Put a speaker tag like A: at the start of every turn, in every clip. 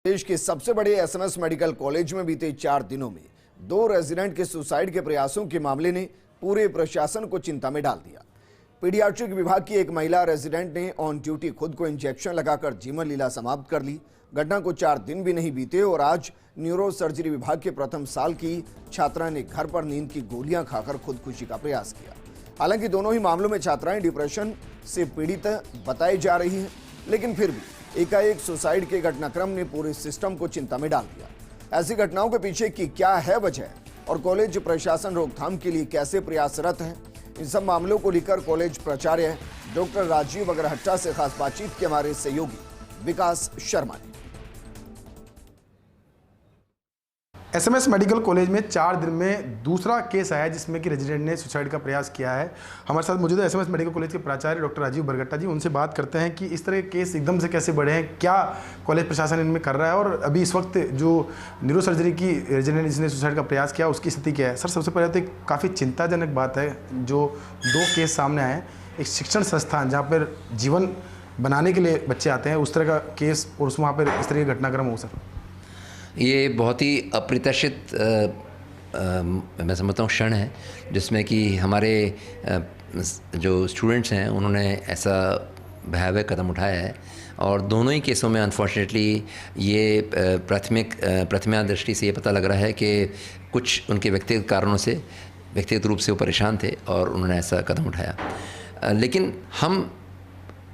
A: देश के सबसे बड़े एसएमएस मेडिकल कॉलेज में बीते 4 दिनों में 2 रेजिडेंट के सुसाइड के प्रयासों के मामले ने पूरे प्रशासन को चिंता में डाल दिया। पीडियाट्रिक विभाग की एक महिला रेजिडेंट ने ऑन ड्यूटी खुद को इंजेक्शन लगाकर जीवन लीला समाप्त कर ली। घटना को 4 दिन भी नहीं बीते और आज न्यूरो सर्जरी विभाग के प्रथम साल की छात्रा ने घर पर नींद की गोलियां खाकर खुदकुशी का प्रयास किया। हालांकि दोनों ही मामलों में छात्राएं डिप्रेशन से पीड़ित बताई जा रही हैं, लेकिन फिर भी एकाएक सुसाइड के घटनाक्रम ने पूरे सिस्टम को चिंता में डाल दिया। ऐसी घटनाओं के पीछे की क्या है वजह और कॉलेज प्रशासन रोकथाम के लिए कैसे प्रयासरत है, इन सब मामलों को लेकर कॉलेज प्राचार्य डॉक्टर राजीव अग्रहट्टा से खास बातचीत के हमारे सहयोगी विकास शर्मा ने।
B: एसएमएस मेडिकल कॉलेज में 4 दिन में दूसरा केस आया जिसमें कि रेजिडेंट ने सुसाइड का प्रयास किया है। हमारे साथ मौजूद है एसएमएस मेडिकल कॉलेज के प्राचार्य डॉक्टर राजीव अग्रहट्टा जी। उनसे बात करते हैं कि इस तरह के केस एकदम से कैसे बढ़े हैं, क्या कॉलेज प्रशासन इनमें कर रहा है और अभी इस वक्त जो न्यूरो सर्जरी की रेजिडेंट जिसने सुसाइड का प्रयास किया उसकी स्थिति क्या है। सर, सबसे पहले तो एक काफ़ी चिंताजनक बात है जो 2 केस सामने आए हैं। एक शिक्षण संस्थान जहाँ पर जीवन बनाने के लिए बच्चे आते हैं, उस तरह का केस और उसमें वहाँ पर इस तरह का घटनाक्रम हो। सर,
C: ये बहुत ही अप्रत्याशित मैं समझता हूँ क्षण है जिसमें कि हमारे जो स्टूडेंट्स हैं उन्होंने ऐसा भयावह कदम उठाया है और दोनों ही केसों में अनफॉर्चुनेटली ये प्रथमा दृष्टि से ये पता लग रहा है कि कुछ उनके व्यक्तिगत कारणों से व्यक्तिगत रूप से वो परेशान थे और उन्होंने ऐसा कदम उठाया। लेकिन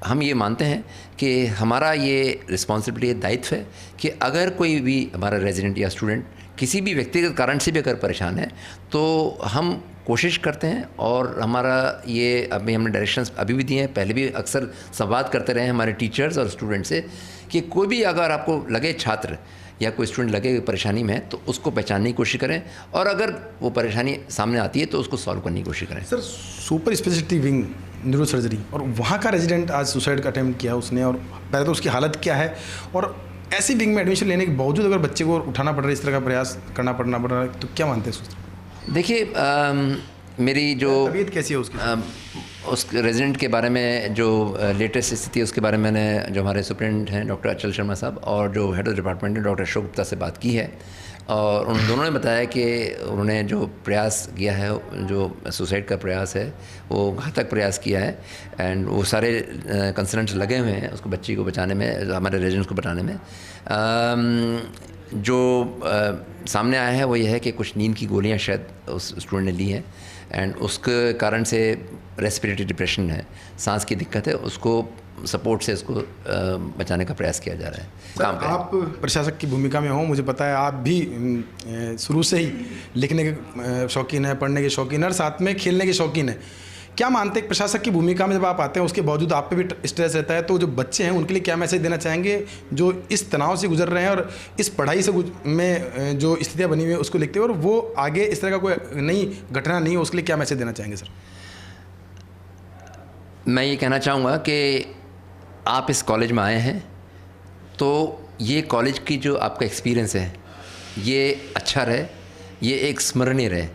C: हम ये मानते हैं कि हमारा ये रिस्पॉन्सिबिलिटी दायित्व है कि अगर कोई भी हमारा रेजिडेंट या स्टूडेंट किसी भी व्यक्तिगत कारण से भी अगर परेशान है तो हम कोशिश करते हैं और हमारा ये अभी हमने डायरेक्शंस अभी भी दिए हैं, पहले भी अक्सर संवाद करते रहे हैं हमारे टीचर्स और स्टूडेंट से कि कोई भी अगर आपको लगे छात्र या कोई स्टूडेंट लगे परेशानी में तो उसको पहचानने की कोशिश करें और अगर वो परेशानी सामने आती है तो उसको सॉल्व करने की कोशिश करें।
B: Sir, super speciality wing neuro surgery और वहाँ का रेजिडेंट आज सुसाइड का अटेम्प्ट किया उसने, और पहले तो उसकी हालत क्या है और ऐसी विंग में एडमिशन लेने के बावजूद अगर बच्चे को उठाना पड़ रहा है, इस तरह का प्रयास करना पड़ रहा है, तो क्या मानते हैं?
C: देखिए, मेरी जो
B: तबीयत कैसी है उसकी,
C: उस रेजिडेंट के बारे में जो लेटेस्ट स्थिति है उसके बारे में मैंने जो हमारे सुप्रिटेंडेंट हैं डॉक्टर अचल शर्मा साहब और जो हेड ऑफ डिपार्टमेंट है डॉक्टर अशोक गुप्ता से बात की है और उन दोनों ने बताया कि उन्होंने जो प्रयास किया है, जो सुसाइड का प्रयास है, वो घातक प्रयास किया है एंड वो सारे कंसर्नेंट्स लगे हुए हैं उसको बच्ची को बचाने में, हमारे रेजिडेंट्स को बचाने में। जो सामने आया है वो ये है कि कुछ नींद की गोलियां शायद उस स्टूडेंट ने ली हैं एंड उसके कारण से रेस्पिरेटरी डिप्रेशन है, सांस की दिक्कत है, उसको सपोर्ट से इसको बचाने का प्रयास किया जा रहा है।
B: सर, आप प्रशासक की भूमिका में हो, मुझे पता है आप भी शुरू से ही लिखने के शौकीन है, पढ़ने के शौकीन है और साथ में खेलने के शौकीन है। क्या मानते हैं प्रशासक की भूमिका में जब आप आते हैं उसके बावजूद आप पे भी स्ट्रेस रहता है, तो जो बच्चे हैं उनके लिए क्या मैसेज देना चाहेंगे जो इस तनाव से गुजर रहे हैं और इस पढ़ाई से में जो स्थितियाँ बनी हुई है उसको लिखते हैं और वो आगे इस तरह का कोई नई घटना नहीं हो, उसके लिए क्या मैसेज देना चाहेंगे? सर,
C: मैं ये कहना चाहूँगा कि आप इस कॉलेज में आए हैं तो ये कॉलेज की जो आपका एक्सपीरियंस है ये अच्छा रहे, ये एक स्मरणीय रहे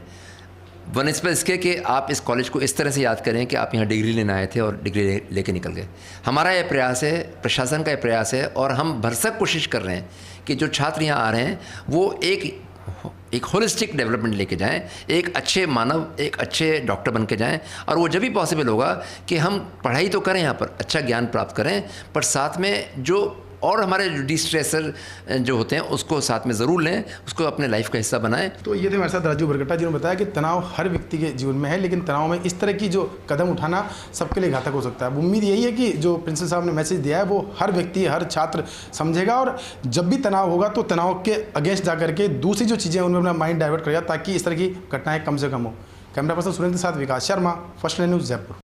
C: बनस्पत इसके कि आप इस कॉलेज को इस तरह से याद करें कि आप यहाँ डिग्री लेने आए थे और डिग्री लेके निकल गए। हमारा ये प्रयास है, प्रशासन का ये प्रयास है और हम भरसक कोशिश कर रहे हैं कि जो छात्र यहाँ आ रहे हैं वो एक होलिस्टिक डेवलपमेंट लेके जाएं, एक अच्छे मानव, एक अच्छे डॉक्टर बन के जाएं और वो जब भी पॉसिबल होगा कि हम पढ़ाई तो करें, यहाँ पर अच्छा ज्ञान प्राप्त करें, पर साथ में जो और हमारे डिस्ट्रेसर जो होते हैं उसको साथ में ज़रूर लें, उसको अपने लाइफ का हिस्सा बनाएं।
B: तो ये थे हमारे साथ राजीव अग्रहट्टा जिन्होंने बताया कि तनाव हर व्यक्ति के जीवन में है, लेकिन तनाव में इस तरह की जो कदम उठाना सबके लिए घातक हो सकता है। उम्मीद यही है कि जो प्रिंसिपल साहब ने मैसेज दिया है वो हर व्यक्ति, हर छात्र समझेगा और जब भी तनाव होगा तो तनाव के अगेंस्ट जा करके दूसरी जो चीज़ें उनमें अपना माइंड डाइवर्ट करेगा ताकि इस तरह की घटनाएँ कम से कम हो। कैमरा पर्सन सुरेंद्र के साथ Vikas Sharma, first line news, Jaipur.